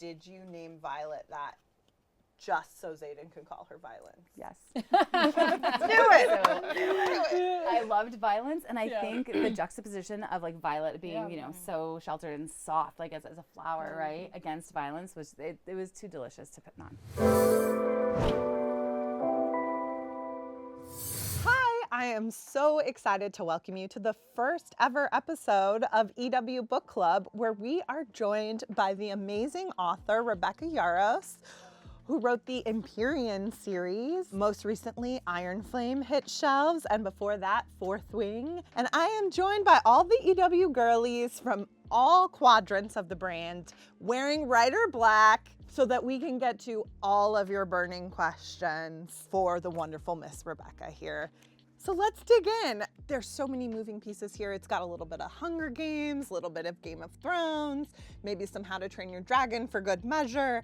did you name Violet that just so Xaden could call her Violence? Yes. Do it! I loved Violence, and I think the juxtaposition of like Violet being, you know, so sheltered and soft, like as a flower, right, against Violence was it was too delicious to put on. Hi, I am so excited to welcome you to the first ever episode of EW Book Club, where we are joined by the amazing author Rebecca Yarros, who wrote the Empyrean series. Most recently, Iron Flame hit shelves, and before that, Fourth Wing. And I am joined by all the EW girlies from all quadrants of the brand, wearing Rider Black, so that we can get to all of your burning questions for the wonderful Miss Rebecca here. So let's dig in. There's so many moving pieces here. It's got a little bit of Hunger Games, a little bit of Game of Thrones, maybe some How to Train Your Dragon for good measure.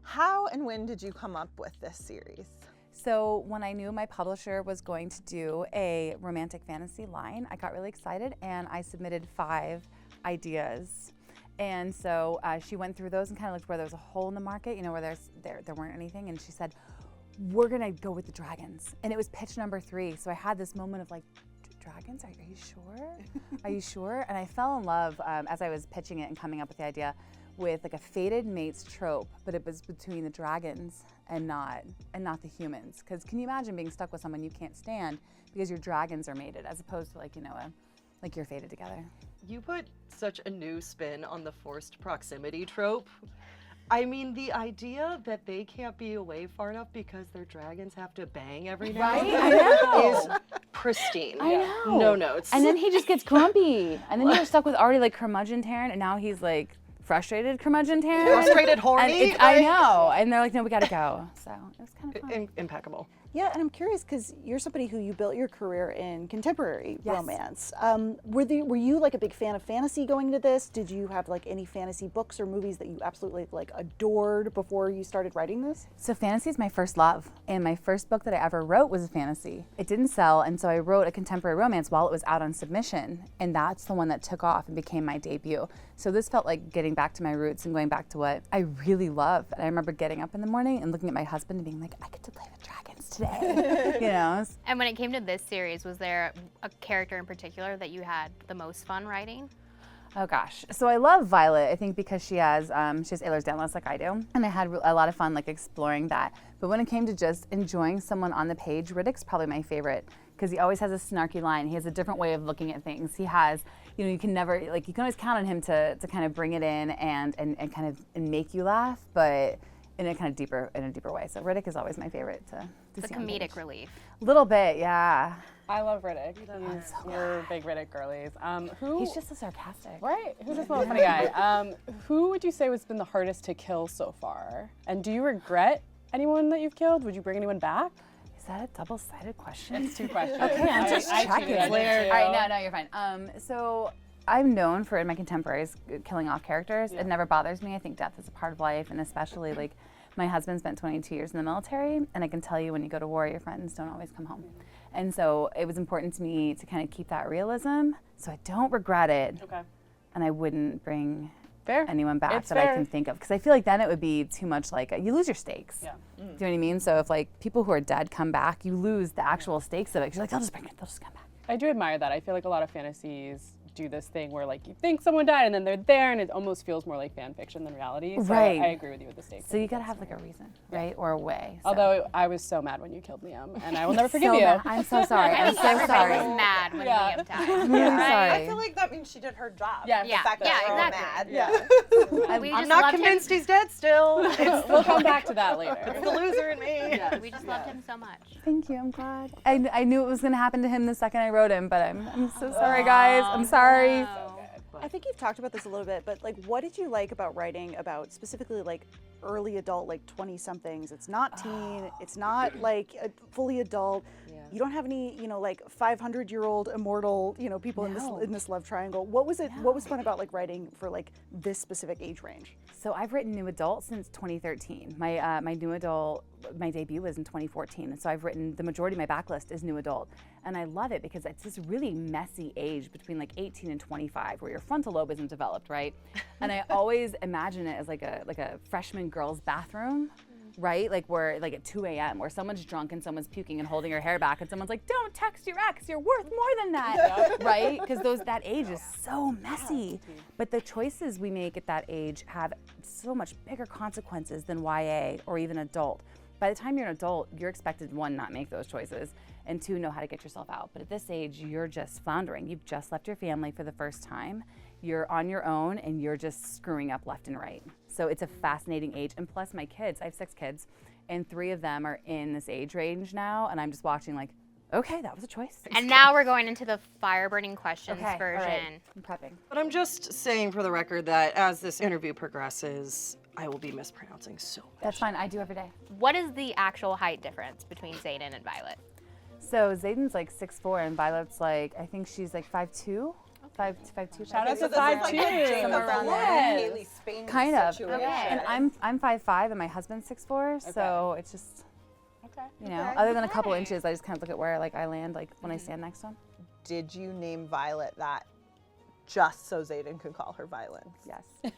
How and when did you come up with this series? So when I knew my publisher was going to do a romantic fantasy line, I got really excited and I submitted 5 ideas. And so she went through those and kind of looked where there was a hole in the market, you know, where there weren't anything. And she said, we're gonna go with the dragons. And it was pitch number 3. So I had this moment of like, dragons, are you sure? Are you sure? And I fell in love as I was pitching it and coming up with the idea with like a fated mates trope, but it was between the dragons and not the humans. Because can you imagine being stuck with someone you can't stand because your dragons are mated, as opposed to like, you know, like you're fated together. You put such a new spin on the forced proximity trope. I mean, the idea that they can't be away far enough because their dragons have to bang every now and I then know. is pristine. I know. No notes. And then he just gets grumpy. And then you're stuck with already like curmudgeon Taryn, and now he's like frustrated curmudgeon Taryn. Frustrated, horny. I know. And they're like, no, we gotta go. So it was kind of fun. Impeccable. Yeah, and I'm curious because you're somebody who you built your career in contemporary romance. Were you like a big fan of fantasy going into this? Did you have like any fantasy books or movies that you absolutely like adored before you started writing this? So fantasy is my first love, and my first book that I ever wrote was a fantasy. It didn't sell, and so I wrote a contemporary romance while it was out on submission, and that's the one that took off and became my debut. So this felt like getting back to my roots and going back to what I really love. And I remember getting up in the morning and looking at my husband and being like, I get to play with dragons today, you know? And when it came to this series, was there a character in particular that you had the most fun writing? Oh gosh, so I love Violet, I think because she has Ehlers-Danlos like I do, and I had a lot of fun like exploring that. But when it came to just enjoying someone on the page, Riddick's probably my favorite because he always has a snarky line. He has a different way of looking at things. He has, you know, you can always count on him to kind of bring it in and kind of make you laugh, but in a deeper way. So Riddick is always my favorite to The see on comedic page. relief. Little bit, yeah. I love Riddick. We're big Riddick girlies. He's just so sarcastic. Right? Who's this little funny guy? Who would you say has been the hardest to kill so far? And do you regret anyone that you've killed? Would you bring anyone back? Is that a double-sided question? It's 2 questions. Okay, I'm just checking. All All right, no, you're fine. So I'm known for in my contemporaries killing off characters. It never bothers me. I think death is a part of life, and especially like my husband spent 22 years in the military, and I can tell you when you go to war, your friends don't always come home. And so it was important to me to kind of keep that realism. So I don't regret it. Okay. And I wouldn't bring Fair. anyone back It's that I fair. can think of, because I feel like then it would be too much like you lose your stakes. Yeah. Do you know what I mean? So if like people who are dead come back, you lose the actual stakes of it. 'Cause you're like, they'll just bring it. They'll just come back. I do admire that. I feel like a lot of fantasies do this thing where like you think someone died and then they're there and it almost feels more like fan fiction than reality. So Right. I agree with you with the stakes. So you gotta have like a reason, right, or a way. So. Although I was so mad when you killed Liam, and I will never forgive So you. mad. I'm so sorry. I I'm think so everybody sorry. was mad when Yeah. Liam died. I'm really Right? sorry. I feel like that means she did her job. Yeah. The Yeah, fact that yeah, we're all exactly. mad. Yeah. We I'm just not loved convinced he's dead still. It's We'll come back to that later. the loser in me. We just loved him so much. Thank you. I'm glad. I knew it was gonna happen to him the second I wrote him, but I'm so sorry, guys. I'm sorry. No. I think you've talked about this a little bit, but like, what did you like about writing about specifically like early adult, like 20 somethings. It's not teen. It's not like a fully adult. You don't have any, like 500-year-old immortal, people in this love triangle. What was it? What was fun about like writing for like this specific age range? So I've written new adult since 2013. My new adult, my debut was in 2014. And so I've written, the majority of my backlist is new adult. And I love it because it's this really messy age between like 18 and 25 where your frontal lobe isn't developed, right? And I always imagine it as like a freshman girl's bathroom. Right? Like at 2 a.m. where someone's drunk and someone's puking and holding her hair back and someone's like, don't text your ex, you're worth more than that, right? Because that age is so messy. But the choices we make at that age have so much bigger consequences than YA or even adult. By the time you're an adult, you're expected, one, not make those choices, and two, know how to get yourself out. But at this age, you're just floundering. You've just left your family for the first time. You're on your own and you're just screwing up left and right. So it's a fascinating age. And plus my kids, I have 6 kids, and 3 of them are in this age range now, and I'm just watching like, okay, that was a choice. And now we're going into the fire burning questions version. All right. I'm prepping. But I'm just saying for the record that as this interview progresses, I will be mispronouncing so much. That's fine, I do every day. What is the actual height difference between Zayden and Violet? So Zayden's like 6'4", and Violet's like, I think she's like 5'2". 5'2". Shout out to This is like a 5'2". James around Bond, there. Haley Spain Kind of. situation. And I'm 5'5", and my husband's 6'4", so it's just, other than a couple inches, I just kind of look at where like I land like when I stand next to him. Did you name Violet that just so Zayden could call her Violence? Yes. Do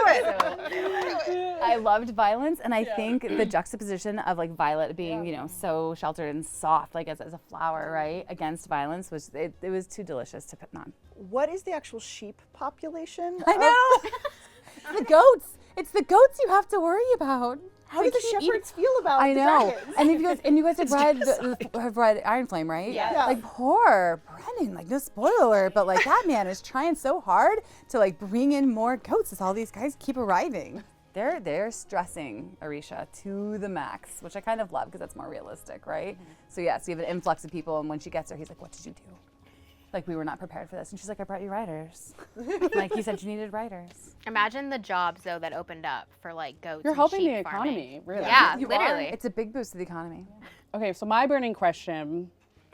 it! I loved Violence, and I think the juxtaposition of like Violet being, so sheltered and soft, like as a flower, right, against Violence was it was too delicious to put on. What is the actual sheep population? I know. The goats. It's the goats you have to worry about. How do the shepherds feel about I the know. dragons? And you guys have read Iron Flame, right? Yeah. Like poor Brennan, like no spoiler alert, but like that man is trying so hard to like bring in more goats as all these guys keep arriving. They're stressing Arisha to the max, which I kind of love because that's more realistic, right? So yeah, so you have an influx of people, and when she gets there, he's like, "What did you do? Like we were not prepared for this." And she's like, "I brought you writers." Like he said, you needed writers. Imagine the jobs though that opened up for like goats. You're and helping sheep the farming. economy, really. Yeah, You literally. are. It's a big boost to the economy. Okay, so my burning question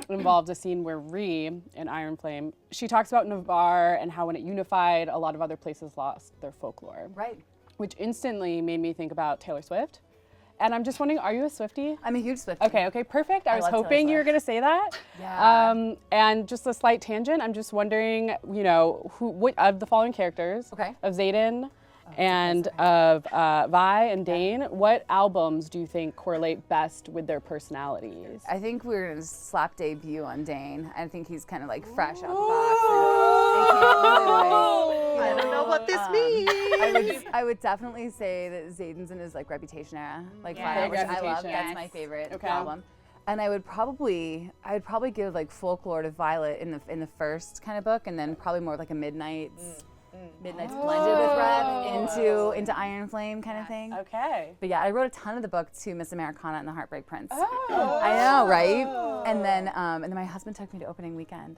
involved a scene where Ree in Iron Flame, she talks about Navarre and how when it unified, a lot of other places lost their folklore. Right. Which instantly made me think about Taylor Swift. And I'm just wondering, are you a Swiftie? I'm a huge Swiftie. Okay, perfect. I was love Taylor hoping you were Swift. going to say that. Yeah. And just a slight tangent, I'm just wondering, what of the following characters, of Zayden and of Vi and Dane, what albums do you think correlate best with their personalities? I think we're gonna slap debut on Dane. I think he's kind of like fresh out the box. I don't know what this means. I would definitely say that Zayden's in his like Reputation era, like Yeah. Fire, which I Reputation. love. That's my favorite Okay. album. And I would probably give like folklore to Violet in the first kind of book, and then probably more like a Midnight's blended with Rep into Iron Flame kind of thing. Okay. But yeah, I wrote a ton of the book to Miss Americana and the Heartbreak Prince. I know, right? And then my husband took me to opening weekend,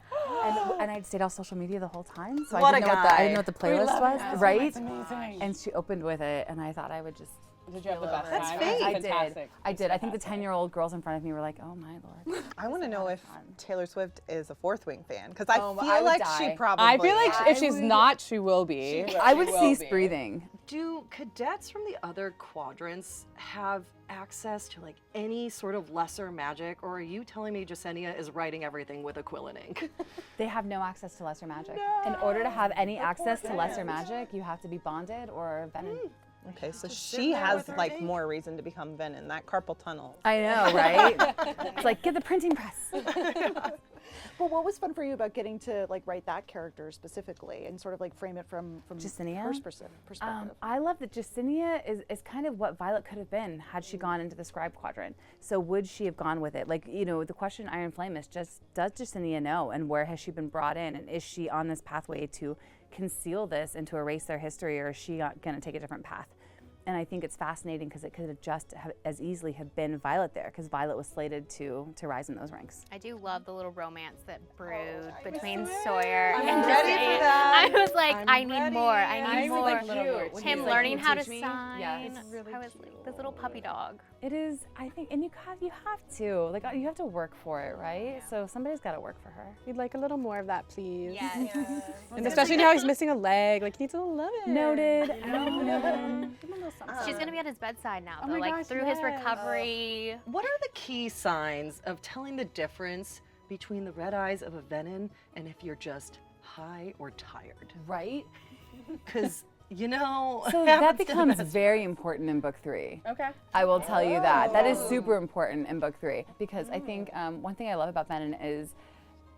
and I'd stayed off social media the whole time, so What I a didn't know guy. what the playlist was, right? That's amazing. And she opened with it, and I thought I would just. Did you have the best That's time? fate. I Fantastic. did. I think the 10-year-old girls in front of me were like, "Oh my lord." I want to know if Taylor Swift is a Fourth Wing fan, because I Oh, feel I would like die. she probably I feel like if I she's would- not, she will be. I would She will cease be. breathing. Do cadets from the other quadrants have access to like any sort of lesser magic, or are you telling me Jasenia is writing everything with Aquilin ink? They have no access to lesser magic. In order to have any access to lesser magic, you have to be bonded or venom. Okay, so sit she there has with her like ink. more reason to become Venom, that carpal tunnel. I know, right? It's like, get the printing press. But what was fun for you about getting to like write that character specifically and sort of like frame it from Jasenia? her perspective? I love that Jasenia is kind of what Violet could have been had she gone into the scribe quadrant. So would she have gone with it? Like, the question in Iron Flame is just, does Jasenia know, and where has she been brought in? And is she on this pathway to conceal this and to erase their history, or is she going to take a different path? And I think it's fascinating because it could have just as easily have been Violet there, because Violet was slated to rise in those ranks. I do love the little romance that brewed between Sawyer I'm and ready Jane. for that. I was like, I'm I need ready. more. I need more. like little words. Him He's like, learning "Can you how to teach me?" sign. Yeah. It's really I was like, this little puppy dog. It is, I think, and you have to, like, you have to work for it, right? So somebody's got to work for her. We'd like a little more of that, please. Yes. And especially now he's missing a leg. Like, he needs a little love it. Noted. She's gonna be at his bedside now, Oh though, my like gosh, through his yes. recovery. What are the key signs of telling the difference between the red eyes of a venom and if you're just high or tired? Right? Because, you know, So that happens to the becomes best. very important in book 3. Okay. I will tell you that. That is super important in book 3, because I think one thing I love about Venom is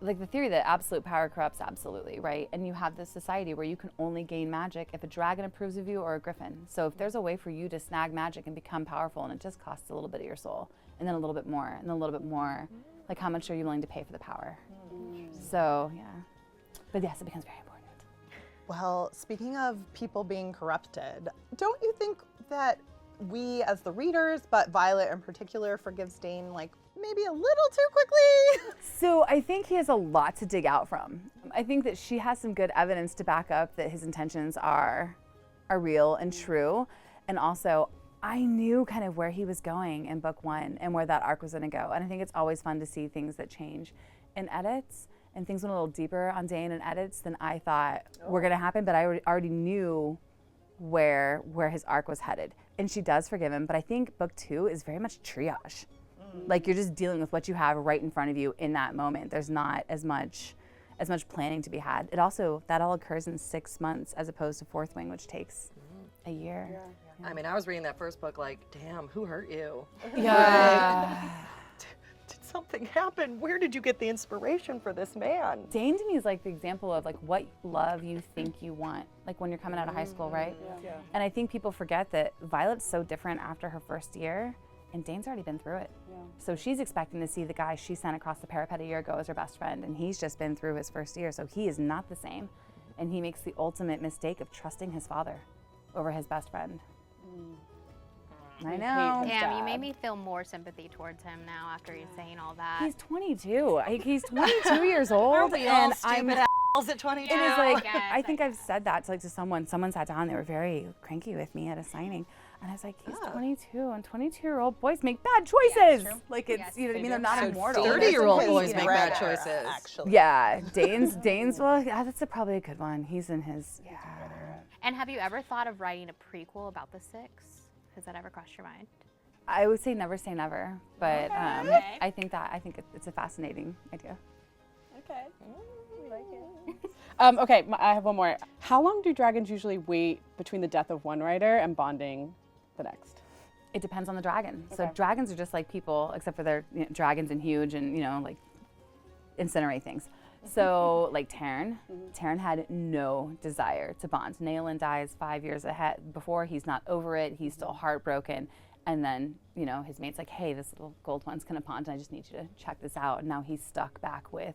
like the theory that absolute power corrupts absolutely, right? And you have this society where you can only gain magic if a dragon approves of you or a griffin. So if there's a way for you to snag magic and become powerful, and it just costs a little bit of your soul, and then a little bit more, and then a little bit more, like how much are you willing to pay for the power? So yeah, but yes, it becomes very important. Well, speaking of people being corrupted, don't you think that we as the readers, but Violet in particular, forgives Dane like maybe a little too quickly? So I think he has a lot to dig out from. I think that she has some good evidence to back up that his intentions are real and true. And also, I knew kind of where he was going in book 1 and where that arc was going to go. And I think it's always fun to see things that change in edits, and things went a little deeper on Dane in edits than I thought were going to happen. But I already knew where his arc was headed. And she does forgive him, but I think book 2 is very much triage. Like, you're just dealing with what you have right in front of you in that moment. There's not as much planning to be had. That all occurs in 6 months as opposed to Fourth Wing, which takes a year. I mean, I was reading that first book like, damn, who hurt you? Yeah. Did something happen? Where did you get the inspiration for this man? Dane to me is like the example of like what love you think you want, like when you're coming out of high school, right? Yeah. And I think people forget that Violet's so different after her first year, and Dane's already been through it. Yeah. So she's expecting to see the guy she sent across the parapet a year ago as her best friend, and he's just been through his first year, so he is not the same. And he makes the ultimate mistake of trusting his father over his best friend. I know. Damn, you made me feel more sympathy towards him now after he's saying all that. He's 22. He's 22 years old, and I'm. At 22. It is like, Yes, I think I've said that to someone. Someone sat down, they were very cranky with me at a signing. And I was like, he's 22, and 22-year-old boys make bad choices. Like, it's, Yes, you know what I they mean? They're do. not So immortal. 30-year-old His boys make bad brother, choices. Actually. Yeah, Dane's, well, yeah, that's probably a good one. He's in his, yeah. And have you ever thought of writing a prequel about the Six? Has that ever crossed your mind? I would say never say never, but I think it's a fascinating idea. Okay. We like it. Okay, I have one more. How long do dragons usually wait between the death of one writer and bonding the next? It depends on the dragon. So Okay. dragons are just like people, except for they're dragons and huge and, like incinerate things. So like Taryn had no desire to bond. Naelin dies 5 years ahead before. He's not over it. He's still heartbroken. And then, his mate's like, hey, this little gold one's gonna bond, and I just need you to check this out. And now he's stuck back with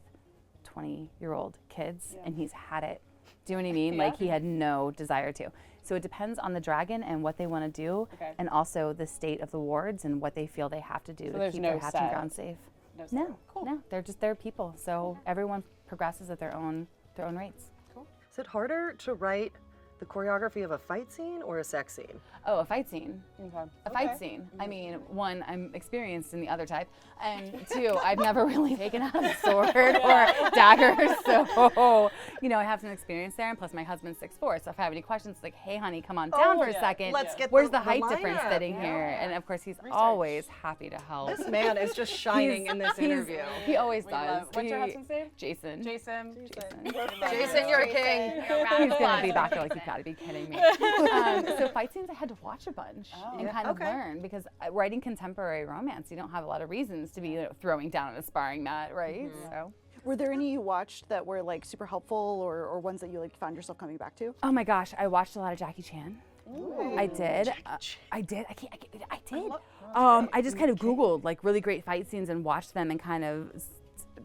20-year-old kids, and he's had it. Do you know what I mean? Like, he had no desire to. So it depends on the dragon and what they want to do, and also the state of the wards and what they feel they have to do to there's keep no their hatching set- ground safe. No. No, they're people. So everyone progresses at their own rates. Is it harder to write the choreography of a fight scene or a sex scene? Oh, a fight scene. Okay. A fight scene. I mean, one, I'm experienced in the other type, and two, I've never really taken out a sword or dagger, so I have some experience there. And plus, my husband's 6'4", so if I have any questions, it's like, hey, honey, come on down for a second. Let's get Where's the the height lineup. difference sitting here? And of course, he's always happy to help. This man is just shining in this interview. He always does. What's your husband's name? Jason. Jason. Jason, you're a king. He's gonna be back there like, you've got to be kidding me. So fight scenes, I had to watch a bunch and kind of learn, because writing contemporary romance, you don't have a lot of reasons to be throwing down on a sparring mat, right? So. Were there any you watched that were like super helpful, or ones that you found yourself coming back to? Oh my gosh, I watched a lot of Jackie Chan. I did. I did. I did. I just kind of Googled like really great fight scenes and watched them and kind of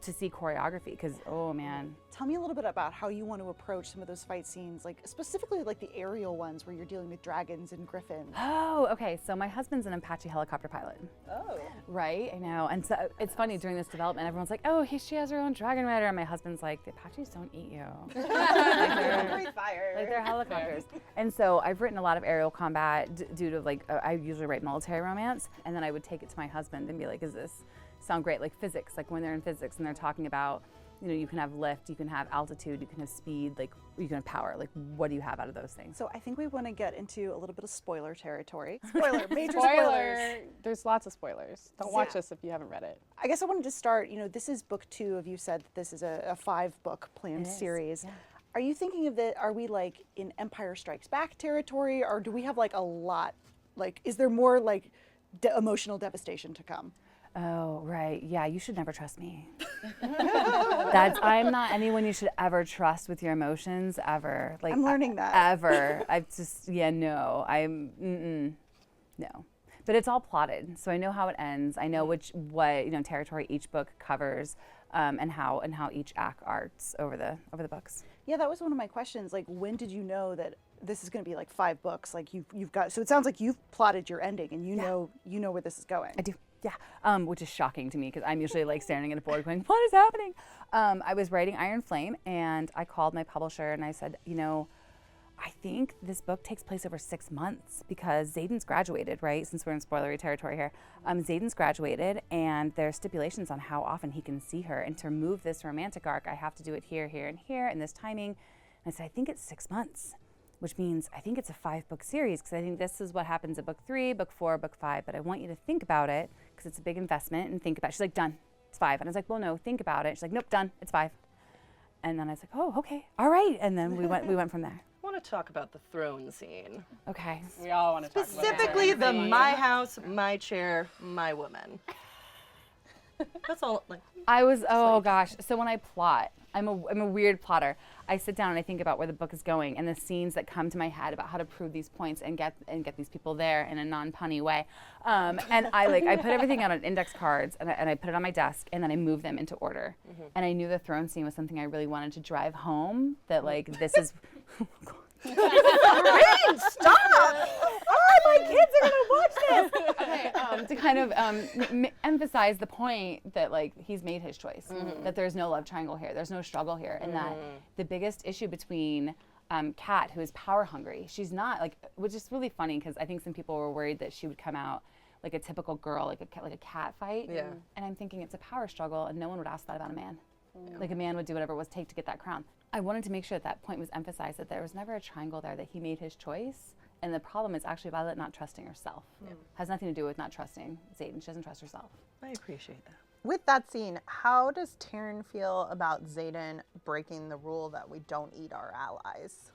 to see choreography, because oh man. Tell me a little bit about how you want to approach some of those fight scenes, like specifically like the aerial ones where you're dealing with dragons and griffins. Oh, okay. So my husband's an Apache helicopter pilot. Oh. Right, I know. And so it's funny during this development, everyone's like, oh, she has her own dragon rider. And my husband's like, the Apaches don't eat you. Breathe fire. Like they're helicopters. And so I've written a lot of aerial combat due to like, I usually write military romance. And then I would take it to my husband and be like, does this sound great? Like physics, like when they're in physics and they're talking about, you know, you can have lift, you can have altitude, you can have speed, like you can have power. Like what do you have out of those things? So I think we want to get into a little bit of spoiler territory. Spoiler, major Spoiler. spoilers. There's lots of spoilers. Don't watch this if you haven't read it. I guess I wanted to start, you know, this is book 2 of, you said that this is a 5-book planned series. Yeah. Are you thinking of it, are we like in Empire Strikes Back territory, or do we have like a lot, like, is there more like emotional devastation to come? Oh, right. Yeah, you should never trust me. I'm not anyone you should ever trust with your emotions, ever. Like I'm learning that. Ever. I've just, no. No. But it's all plotted, so I know how it ends. I know what territory each book covers, and how each act arcs over the books. Yeah, that was one of my questions. Like, when did you know that this is going to be like 5 books? Like you've got, so it sounds like you've plotted your ending and you know where this is going. I do. Yeah, which is shocking to me because I'm usually like staring at a board going, what is happening? I was writing Iron Flame and I called my publisher and I said, I think this book takes place over 6 months because Xaden's graduated, right? Since we're in spoilery territory here. Xaden's graduated and there are stipulations on how often he can see her. And to remove this romantic arc, I have to do it here, here, and here, and this timing. And I said, I think it's 6 months, which means I think it's a 5-book series because I think this is what happens at book 3, book 4, book 5. But I want you to think about it because it's a big investment and think about it. She's like, done, it's 5. And I was like, well, no, think about it. She's like, nope, done, it's 5. And then I was like, oh, okay, all right. And then we went from there. I want to talk about the throne scene. Okay. We all want to talk about it. Specifically the my house, my chair, my woman. That's all. Like, I was, oh gosh. So when I plot, I'm a weird plotter. I sit down and I think about where the book is going and the scenes that come to my head about how to prove these points and get these people there in a non-punny way. And I put everything out on index cards and I put it on my desk and then I move them into order. And I knew the throne scene was something I really wanted to drive home. That like this is. Stop! Oh, my kids are gonna watch this. Okay, to kind of emphasize the point that like he's made his choice, that there's no love triangle here, there's no struggle here, and that the biggest issue between Kat, who is power hungry, she's not like, which is really funny because I think some people were worried that she would come out like a typical girl, like a cat fight. Yeah. And I'm thinking it's a power struggle, and no one would ask that about a man. Like a man would do whatever it was take to get that crown. I wanted to make sure that point was emphasized, that there was never a triangle there, that he made his choice. And the problem is actually Violet not trusting herself. Has nothing to do with not trusting Xaden. She doesn't trust herself. I appreciate that. With that scene, how does Taryn feel about Xaden breaking the rule that we don't eat our allies?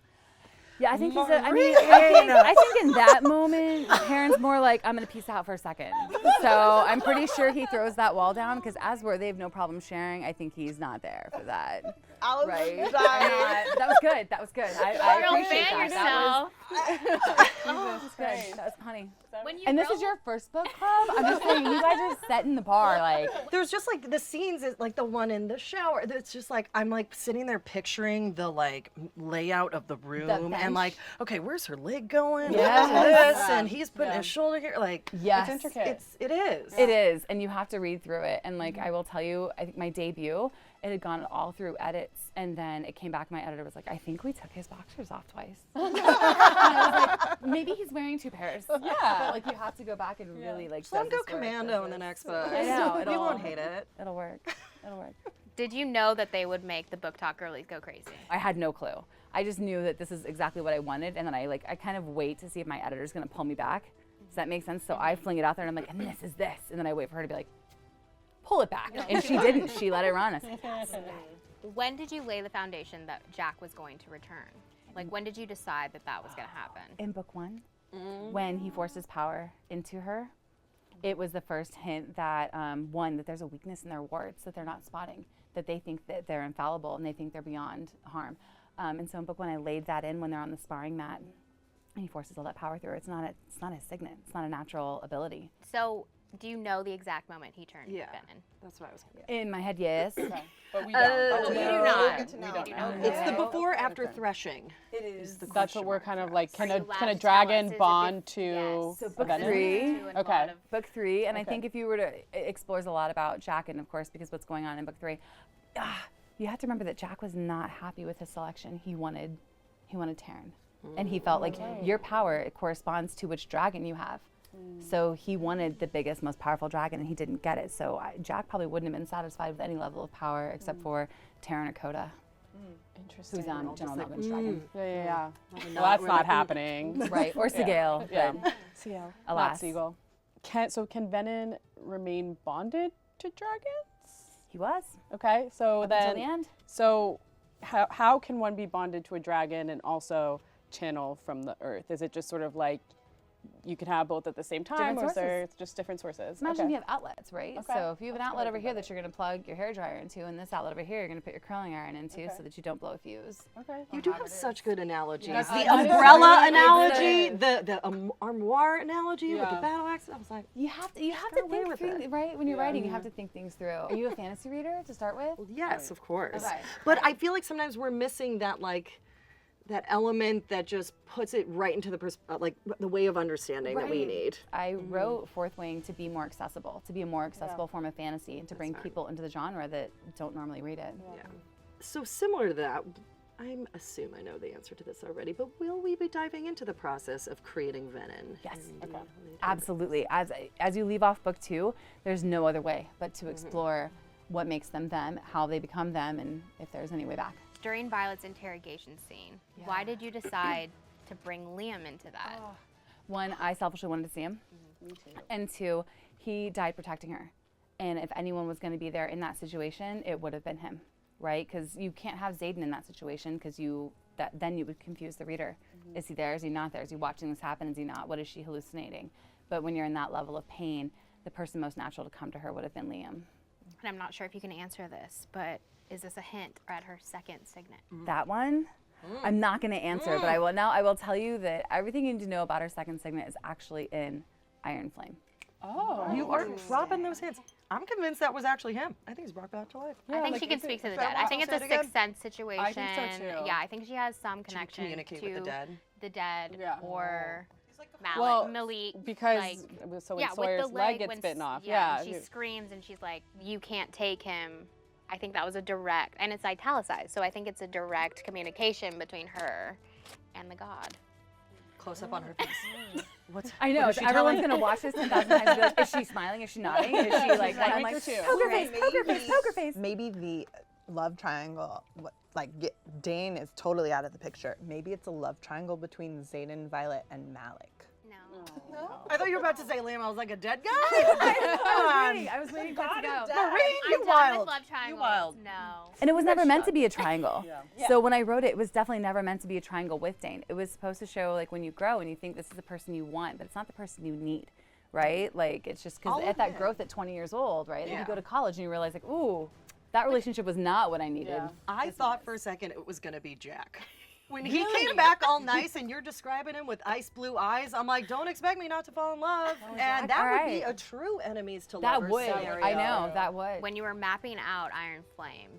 Yeah, I think he's I think in that moment, Taryn's more like, I'm gonna peace out for a second. So I'm pretty sure he throws that wall down because they have no problem sharing. I think he's not there for that. Right? That was good. That was good. I appreciate that. That was good. That was funny. And this is your first book club? I'm just saying, you guys are setting the bar. Like, there's just like the scenes is like the one in the shower. It's just like I'm like sitting there picturing the like layout of the room and like, okay, where's her leg going? Yes. This and he's putting his shoulder here. Like, yes, it's intricate. It is. It is, and you have to read through it. And like I will tell you, I think my debut, it had gone all through edits, and then it came back. My editor was like, "I think we took his boxers off twice." And I was like, "Maybe he's wearing 2 pairs." Yeah, but like you have to go back and really like. Just let him go commando in the next book. I know. We won't hate it. It'll work. It'll work. Did you know that they would make the book talk girlies go crazy? I had no clue. I just knew that this is exactly what I wanted, and then I kind of wait to see if my editor's gonna pull me back. Does that make sense? So I fling it out there, and I'm like, and this is this, and then I wait for her to be like, pull it back, and she didn't. She let it run. I said, yes. When did you lay the foundation that Jack was going to return? Like, when did you decide that that was going to happen? In book 1, when he forces power into her, it was the first hint that, one, that there's a weakness in their warts that they're not spotting, that they think that they're infallible and they think they're beyond harm. And so in book 1, I laid that in when they're on the sparring mat, and he forces all that power through her. It's not a signet. It's not a natural ability. So Do you know the exact moment he turned Yeah. Venom? That's what I was going to In my head, yes. But we don't. We do No, not. good to know. We do not. It's the before after threshing. It is. The That's question what we're mark kind of for like. us. Can Are a you allowed can a to tell us? dragon Is it bond to yes. So a book venom? 3. To a Okay. lot of- Book 3, and I Okay. think if you were to, it explores a lot about Jaqen, of course, because what's going on in book 3. You have to remember that Jack was not happy with his selection. He wanted Taryn, and he felt like your power it corresponds to which dragon you have. So he wanted the biggest, most powerful dragon, and he didn't get it. So Jack probably wouldn't have been satisfied with any level of power except for Taryn or Coda, Interesting. who's General Melvin's dragon, Yeah. Well, not that's really- not happening. right? Or Sigale, Yeah. but Not alas, Seagull. Can Venom remain bonded to dragons? he was Okay, so up then until the end. so how can one be bonded to a dragon and also channel from the earth? Is it just sort of like you can have both at the same time, Different or is there sources. just different sources? Imagine Okay. you have outlets, right? Okay. So if you have an That's outlet what I over think here about that you're going to plug your hair dryer into, and this outlet over here you're going to put your curling iron into, Okay. so that you don't blow a fuse. Okay. You do have such good analogies. Yes, The I do. umbrella Really analogy, good. the armoire analogy with Yeah. the battle axe. I was like, You have to go away think with through, it. right? When you're writing, you have to think things through. Are you a fantasy reader to start with? yes, of course. Okay. But I feel like sometimes we're missing that that element that just puts it right into the the way of understanding that we Right. need. I wrote Fourth Wing to be more accessible, to be a more accessible form of fantasy, and to bring people into the genre that don't normally read it. Yeah. So similar to that, I assume I know the answer to this already, but will we be diving into the process of creating Venom? Yes. Okay. Absolutely. As you leave off book 2, there's no other way but to explore what makes them them, how they become them, and if there's any way back. During Violet's interrogation scene, why did you decide to bring Liam into that? One, I selfishly wanted to see him. And 2, he died protecting her. And if anyone was going to be there in that situation, it would have been him, right? Because you can't have Xaden in that situation because then you would confuse the reader. Is he there? Is he not there? Is he watching this happen? Is he not? What is she hallucinating? But when you're in that level of pain, the person most natural to come to her would have been Liam. And I'm not sure if you can answer this, but is this a hint at her second signet? That one, I'm not going to answer, but I will tell you that everything you need to know about her second signet is actually in Iron Flame. Oh. You are dropping those hints. I'm convinced that was actually him. I think he's brought back to life. I think she can speak to the dead. I think it's a Say it again. sixth sense situation. I think so, too. Yeah, I think she has some connection communicate to with the dead. the dead Yeah. or Malik, Well, Malik. because like, so when yeah, with Sawyer's the leg when gets bitten off. Yeah, and she screams and she's like, "You can't take him." I think that was a direct, and it's italicized, so I think it's a direct communication between her and the god. Close up on her face. What's I know. what is So she everyone's telling? going to watch this 10,000 times and be like, is she smiling? Is she nodding? Is she like that? I'm like, poker face, poker face, poker face. Maybe the love triangle, Dane is totally out of the picture. Maybe it's a love triangle between Xaden, Violet, and Malik. No. I thought you were about to say Liam. I was like, a dead guy? I was waiting for it to go. Marie, you I'm done wild. with love triangles. wild. No. And it was never meant to be a triangle. So when I wrote it, it was definitely never meant to be a triangle with Dane. It was supposed to show like when you grow and you think this is the person you want, but it's not the person you need, right? Like it's just because at that growth at 20 years old, right? Like you go to college and you realize like, ooh, that relationship was not what I needed. I thought for a second it was going to be Jack. When he came back all nice and you're describing him with ice blue eyes, I'm like, don't expect me not to fall in love. And that would be Alright. a true enemies to That lovers would. scenario. I know, that would. When you were mapping out Iron Flame,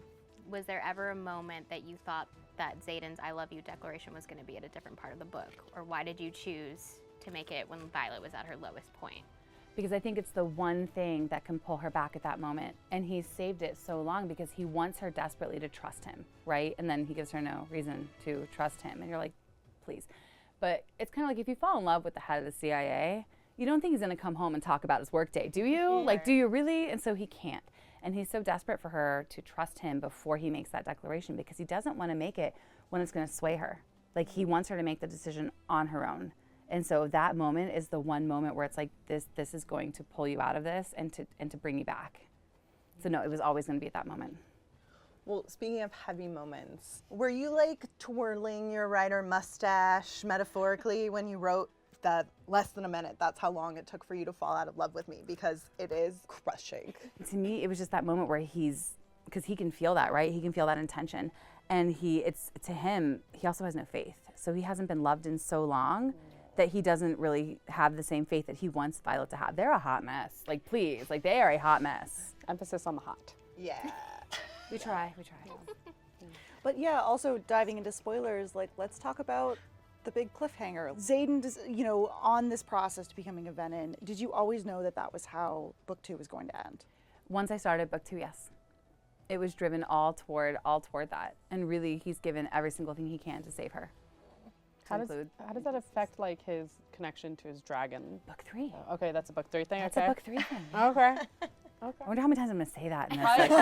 was there ever a moment that you thought that Xaden's I love you declaration was going to be at a different part of the book? Or why did you choose to make it when Violet was at her lowest point? Because I think it's the one thing that can pull her back at that moment. And he's saved it so long because he wants her desperately to trust him, right? And then he gives her no reason to trust him. And you're like, please. But it's kind of like if you fall in love with the head of the CIA, you don't think he's gonna come home and talk about his workday, do you? Like, do you really? And so he can't. And he's so desperate for her to trust him before he makes that declaration because he doesn't want to make it when it's gonna sway her. Like he wants her to make the decision on her own. And so that moment is the one moment where it's like this is going to pull you out of this and to bring you back. So no, it was always going to be at that moment. Well, speaking of heavy moments, were you like twirling your writer mustache metaphorically when you wrote that less than a minute? That's how long it took for you to fall out of love with me because it is crushing. To me, it was just that moment where because he can feel that, right? He can feel that intention. And it's to him, he also has no faith. So he hasn't been loved in so long that he doesn't really have the same faith that he wants Violet to have. They're a hot mess. Like, please, like they are a hot mess. Emphasis on the hot. Yeah. We try. But yeah, also diving into spoilers, like let's talk about the big cliffhanger. Xaden, on this process to becoming a Venin, did you always know that that was how book 2 was going to end? Once I started book 2, yes. It was driven all toward that. And really, he's given every single thing he can to save her. How does that affect like his connection to his dragon? Book 3. Okay, that's a book 3 thing. That's okay. a book 3 thing. Okay. I wonder how many times I'm going to say that in this. Probably-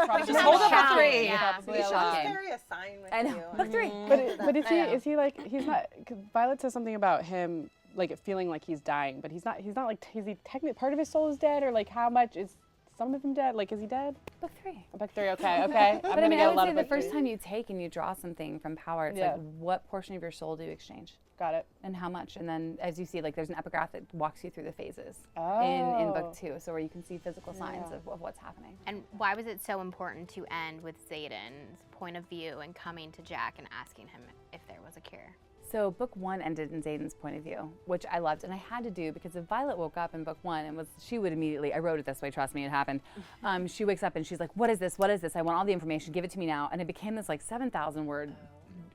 Like, Just hold up shocking. a 3. Yeah. Probably She's shocking. very a sign with I know. you. Book 3. But is he like he's not? Cause Violet says something about him like feeling like he's dying, but he's not like is he technically part of his soul is dead, or like how much is some of him dead? Like is he dead? Book 3. Book 3. Okay. But I mean, I would say the first time you take and you draw something from power, it's Yeah. like what portion of your soul do you exchange? Got it. And how much? And then as you see, like there's an epigraph that walks you through the phases in book 2, so where you can see physical signs of what's happening. And why was it so important to end with Xaden's point of view and coming to Jack and asking him if there was a cure? So book 1 ended in Xaden's point of view, which I loved, and I had to do because if Violet woke up in book 1 and she would immediately, I wrote it this way, trust me, it happened. She wakes up and she's like, what is this? What is this? I want all the information, give it to me now. And it became this like 7,000 word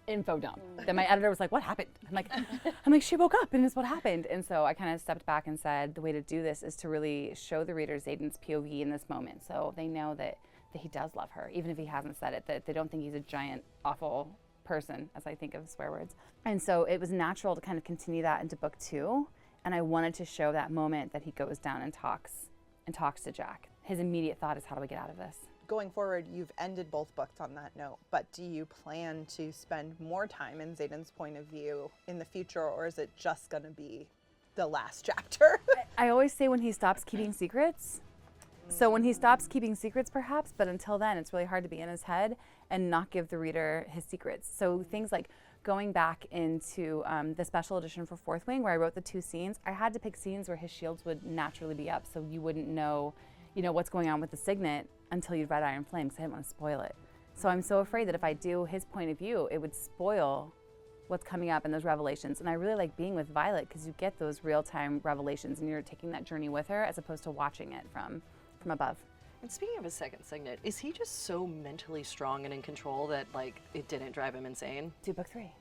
info dump. Then my editor was like, what happened? I'm like, she woke up and this is what happened. And so I kind of stepped back and said, the way to do this is to really show the reader Xaden's POV in this moment, so they know that he does love her, even if he hasn't said it, that they don't think he's a giant, awful person, as I think of swear words. And so it was natural to kind of continue that into book 2. And I wanted to show that moment that he goes down and talks to Jack. His immediate thought is, how do we get out of this? Going forward, you've ended both books on that note, but do you plan to spend more time in Xaden's point of view in the future, or is it just going to be the last chapter? I always say when he stops keeping secrets. So when he stops keeping secrets, perhaps, but until then, it's really hard to be in his head and not give the reader his secrets. So things like going back into the special edition for Fourth Wing, where I wrote the 2 scenes, I had to pick scenes where his shields would naturally be up, so you wouldn't know, what's going on with the signet until you'd read Iron Flame, because I didn't want to spoil it. So I'm so afraid that if I do his point of view, it would spoil what's coming up in those revelations. And I really like being with Violet because you get those real-time revelations and you're taking that journey with her as opposed to watching it from above. And speaking of his second signet, is he just so mentally strong and in control that like it didn't drive him insane? Do book 3.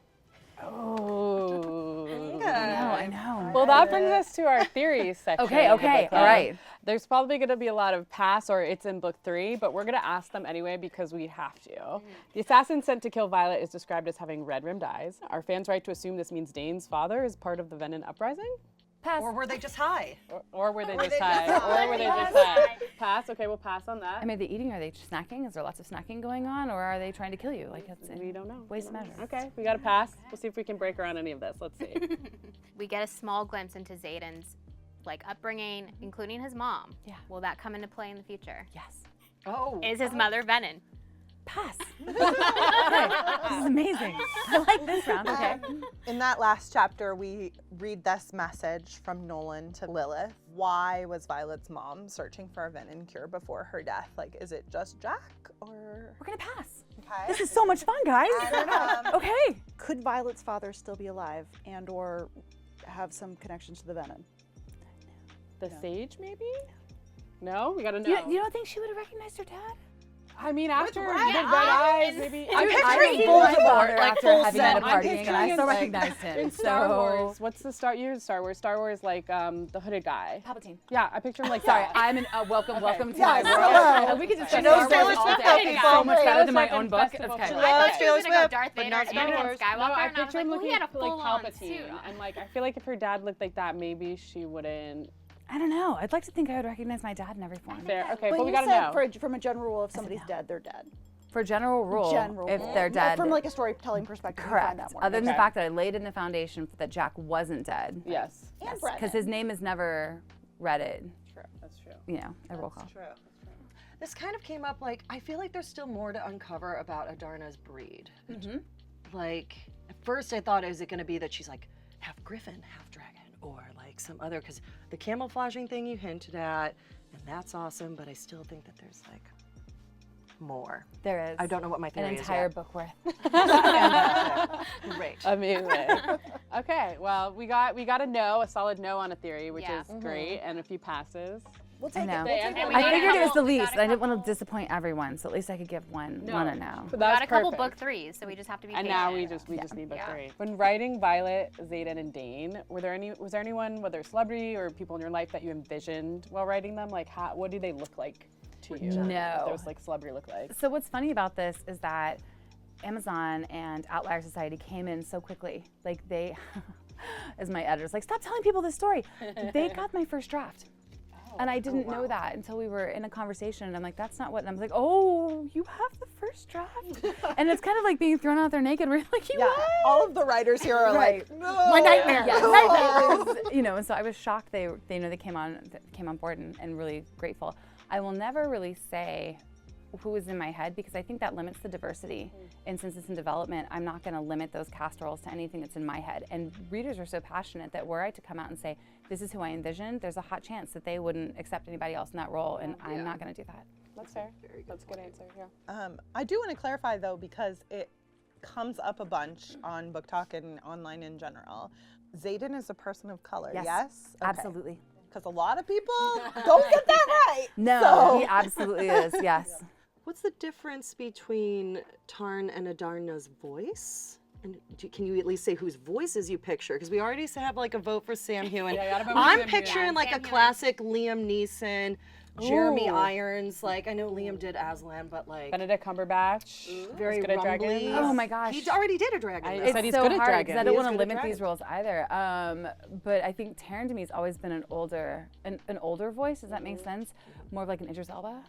Oh. I know. Well, that brings us to our theories section. Okay, of the book club. all right. There's probably going to be a lot of pass or it's in book 3, but we're going to ask them anyway because we have to. The assassin sent to kill Violet is described as having red-rimmed eyes. Are fans right to assume this means Dane's father is part of the Venin uprising? Pass. Or were they just high? Or were they just high? Or were they just high? Pass. Okay, we'll pass on that. I mean, are they eating? Are they snacking? Is there lots of snacking going on? Or are they trying to kill you? Like, it's We don't know. ways to measure. Okay, we got to pass. We'll see if we can break around any of this. Let's see. We get a small glimpse into Xaden's upbringing, including his mom. Yeah. Will that come into play in the future? Yes. Oh. Is his mother Venin? Pass. Okay. This is amazing. I like this round. Okay. In that last chapter, we read this message from Nolan to Lilith. Why was Violet's mom searching for a Venin cure before her death? Like, is it just Jack, or? We're going to pass. Okay. This is so much fun, guys. Okay. Could Violet's father still be alive and or have some connection to the Venin? The sage, maybe? No? We got to know. You don't think she would have recognized her dad? I mean, after the red red eyes, maybe. I'm I picturing seen full my support, father like after full having set. met a I'm party, picturing and I in, still like, recognized him. In Star Wars, what's the year of Star Wars? Star Wars, like the hooded guy. Palpatine. Yeah, I picture him like Sorry, that. I'm in welcome to Yes, my world. hello. And we could discuss knows Star Wars Taylor all Swift day. I think people. so much better than my Taylor own Swift book. festival. Okay. She I loves thought she was Taylor gonna go Swift, Darth but Vader not and Star Anakin Wars. Skywalker, No, I and I was picture him like, well, looking he had a like full-on Palpatine. suit. And like, I feel like if her dad looked like that, maybe she wouldn't. I don't know. I'd like to think I would recognize my dad in every form. Fair. Okay, But but we you gotta said know. from a general rule, if somebody's dead, they're dead. For general rule, General if rule. they're dead. From like a storytelling perspective, you find Correct. that more. Other than the Okay. fact that I laid in the foundation that Jack wasn't dead. Yes. And Brennan. Because his name is never read True. That's true. at roll call. True. This kind of came up like, I feel like there's still more to uncover about Adarna's breed. Like, at first I thought, is it going to be that she's like half griffin, half dragon, or like some other, because the camouflaging thing you hinted at, and that's awesome, but I still think that there's like more. There is. I don't know what my theory an is entire yet. book worth. Great. Amazing. Okay, well, we got a solid no on a theory, which Yeah. is great, and a few passes. We'll I take know. it. We'll take And we it. got I a figured it was couple- the we got least, a and I didn't want couple- to disappoint everyone, so at least I could give one a no. But We got that's a couple perfect. book 3s, so we just have to be And patient. now we just need book 3. When writing Violet, Zayden, and Dane, was there anyone, whether a celebrity or people in your life, that you envisioned while writing them? Like, what do they look like to you? No. What those like celebrity look like? So what's funny about this is that Amazon and Outlier Society came in so quickly. Like they, as my editor's like, stop telling people this story. They got my first draft. And I didn't know that until we were in a conversation, and I'm like, that's not what, and I'm like, oh, you have the first draft? And it's kind of like being thrown out there naked, where you're like, you what? All of the writers here are Right. like, no. My nightmare. Yeah, it was, and so I was shocked they came on board and really grateful. I will never really say who was in my head because I think that limits the diversity. And since it's in development, I'm not going to limit those cast roles to anything that's in my head. And readers are so passionate that were I to come out and say, this is who I envisioned, there's a hot chance that they wouldn't accept anybody else in that role, and I'm not going to do that. That's fair. That's a good answer. Yeah. I do want to clarify though, because it comes up a bunch on Book Talk and online in general. Zayden is a person of color, yes? Okay. Absolutely. Because a lot of people don't get that right. No, So- he absolutely is, yes. What's the difference between Tarn and Adarna's voice? And can you at least say whose voices you picture? Because we already have like a vote for Sam Hewen. you gotta vote for I'm Sam Hewen. picturing like Sam a Hewen. classic Liam Neeson, Jeremy Ooh. Irons. Like I know Liam did Aslan, but like Benedict Cumberbatch. very good at dragons. rumbly. Oh my gosh. He already did a dragon. I though. said It's he's so good at hard because I dragons. don't He want is to good at limit these dragons. roles either. But I think Taryn to me has always been an older voice. Does that make sense? More of like an Idris Elba,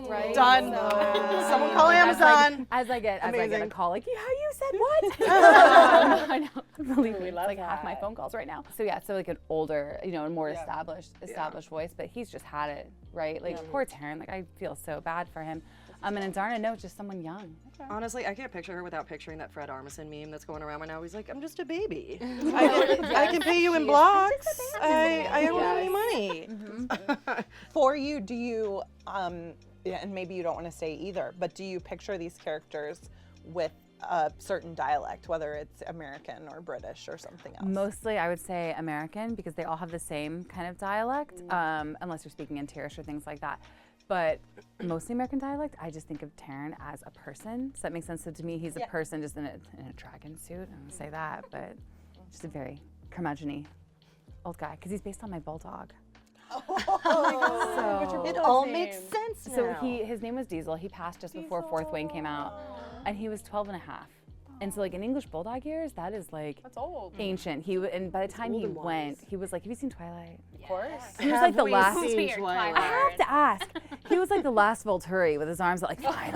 right? Done. Someone call Amazon. As I get a Amazing. call like, yeah, you said what? I know. Believe me, it's love like half my that. phone calls right now. So yeah, so like an older, and more established voice, but he's just had it, right? Like poor Taryn, like I feel so bad for him. And Adarna, no, just someone young. Honestly, I can't picture her without picturing that Fred Armisen meme that's going around right now. He's like, I'm just a baby. I can pay you in blocks. I don't have any money. For you, do you, and maybe you don't want to say either, but do you picture these characters with a certain dialect, whether it's American or British or something else? Mostly, I would say American because they all have the same kind of dialect, unless you're speaking in Tirish or things like that. But mostly American dialect, I just think of Taryn as a person. Does that make sense? So to me, he's a person just in a dragon suit. I don't say that, but just a very curmudgeon-y old guy because he's based on my bulldog. So, It all makes sense now. so his name was Diesel. He passed just before Fourth Wing came out, and he was 12 and a half. And so like in English bulldog years, that is like That's old. ancient. And by the time he went, he was like, have you seen Twilight? Of course. He was like the we last. seen Weird, Twilight? I have to ask. He was like the last Volturi with his arms out, like finally,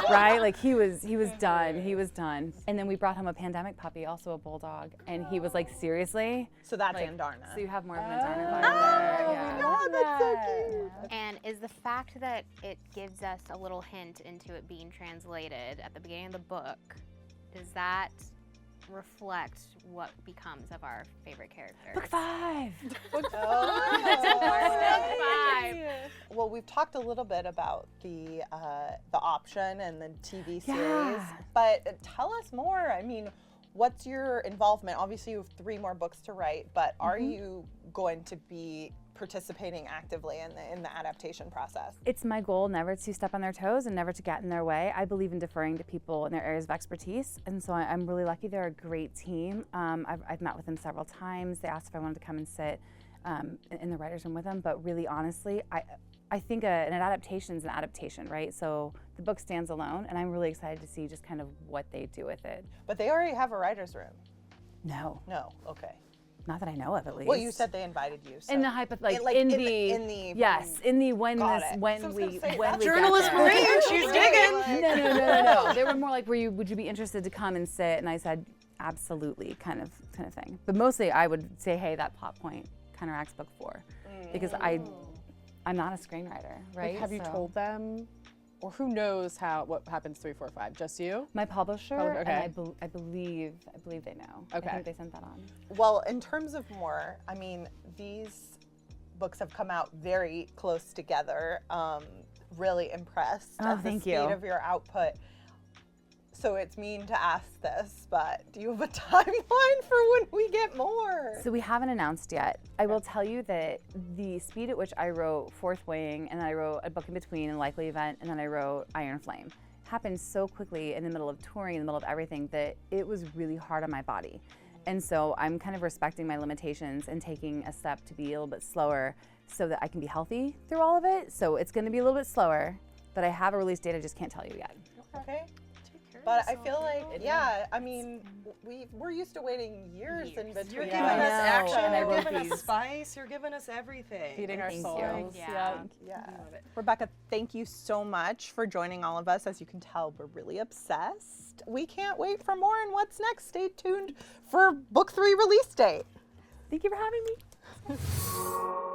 right? Like he was done. He was done. And then we brought home a pandemic puppy, also a bulldog, and he was like, seriously. So that's Like, Andarna. So you have more of an Andarna vibe there. Yeah. Oh, that's so cute. And is the fact that it gives us a little hint into it being translated at the beginning of the book, does that reflect what becomes of our favorite characters? Book 5. Well, we've talked a little bit about the option and the TV series, Yeah. but tell us more. I mean, what's your involvement? Obviously, you have 3 more books to write, but are you going to be participating actively in the adaptation process? It's my goal never to step on their toes and never to get in their way. I believe in deferring to people in their areas of expertise, and so I'm really lucky. They're a great team. I've met with them several times. They asked if I wanted to come and sit in the writer's room with them, but really honestly, I think an adaptation is an adaptation, right? So the book stands alone, and I'm really excited to see just kind of what they do with it. But they already have a writer's room. No, No, okay. not that I know of, at least. Well, you said they invited you. So. in the yes, in the when Got this it. when So I was we gonna say, when that's we get Journalist there. Marie, she's digging. No. They were more like, would you be interested to come and sit? And I said, absolutely, kind of thing. But mostly, I would say, hey, that plot point counteracts book 4, because I'm not a screenwriter, right? Like, have you So- told them, or who knows what happens 3, 4, 5? Just you? My publisher? Okay. And I believe they know. Okay. I think they sent that on. Well, in terms of more, I mean, these books have come out very close together. really impressed Oh, at the thank speed you. of your output. So it's mean to ask this, but do you have a timeline for when we get more? So we haven't announced yet. I will tell you that the speed at which I wrote Fourth Wing, and then I wrote A Book in Between and Likely Event, and then I wrote Iron Flame happened so quickly in the middle of touring, in the middle of everything, that it was really hard on my body. And so I'm kind of respecting my limitations and taking a step to be a little bit slower so that I can be healthy through all of it. So it's going to be a little bit slower, but I have a release date I just can't tell you yet. Okay. But I feel like, yeah, I mean, we're used to waiting years in between. You're giving I us know, action, and I you're wrote giving these. us spice, you're giving us everything. Feeding our Thank souls. you. Yeah. Yeah. Rebecca, thank you so much for joining all of us. As you can tell, we're really obsessed. We can't wait for more and what's next. Stay tuned for book 3 release date. Thank you for having me.